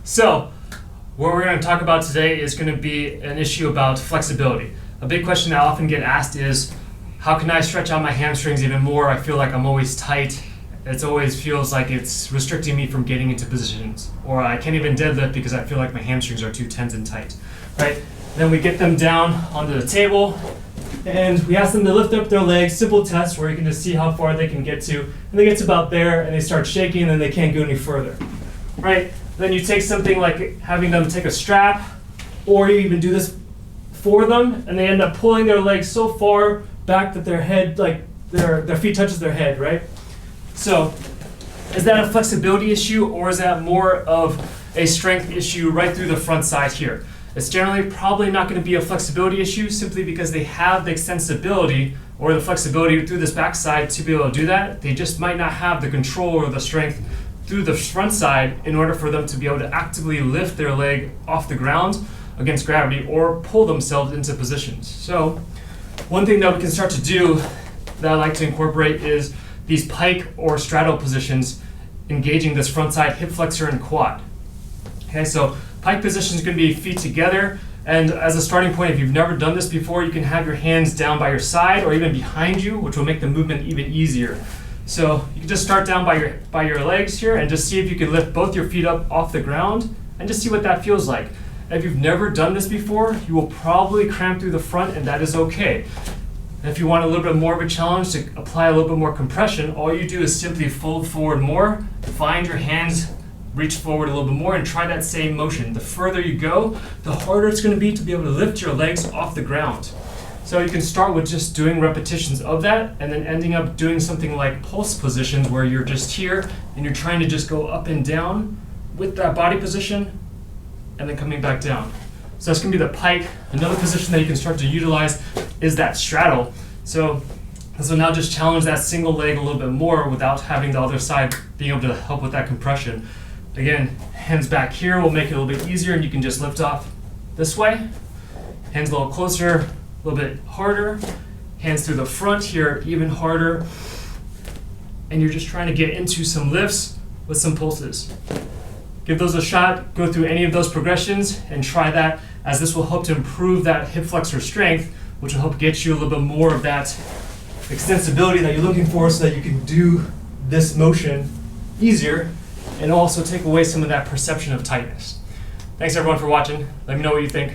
So, what we're going to talk about today is going to be an issue about flexibility. A big question I often get asked is, how can I stretch out my hamstrings even more? I feel like I'm always tight. It always feels like it's restricting me from getting into positions. Or I can't even deadlift because I feel like my hamstrings are too tense and tight. Right? Then we get them down onto the table and we ask them to lift up their legs. Simple test where you can just see how far they can get to. And they get to about there and they start shaking and then they can't go any further. Right? Then you take something like having them take a strap, or you even do this for them, and they end up pulling their legs so far back that their head, like their feet touches their head, right? So, is that a flexibility issue, or is that more of a strength issue right through the front side here? It's generally probably not going to be a flexibility issue simply because they have the extensibility or the flexibility through this backside to be able to do that. They just might not have the control or the strength through the front side in order for them to be able to actively lift their leg off the ground against gravity or pull themselves into positions. So one thing that we can start to do that I like to incorporate is these pike or straddle positions, engaging this front side hip flexor and quad. Okay, so pike position is going to be feet together, and as a starting point, if you've never done this before, you can have your hands down by your side or even behind you, which will make the movement even easier. So you can just start down by your legs here and just see if you can lift both your feet up off the ground and just see what that feels like. If you've never done this before, you will probably cramp through the front, and that is okay. And if you want a little bit more of a challenge to apply a little bit more compression, all you do is simply fold forward more, find your hands, reach forward a little bit more, and try that same motion. The further you go, the harder it's going to be to be able to lift your legs off the ground. So you can start with just doing repetitions of that and then ending up doing something like pulse positions where you're just here and you're trying to just go up and down with that body position and then coming back down. So that's going to be the pike. Another position that you can start to utilize is that straddle. So this will now just challenge that single leg a little bit more without having the other side being able to help with that compression. Again, hands back here will make it a little bit easier, and you can just lift off this way. Hands a little closer, a little bit harder. Hands through the front here, even harder. And you're just trying to get into some lifts with some pulses. Give those a shot, go through any of those progressions and try that, as this will help to improve that hip flexor strength, which will help get you a little bit more of that extensibility that you're looking for so that you can do this motion easier and also take away some of that perception of tightness. Thanks everyone for watching. Let me know what you think.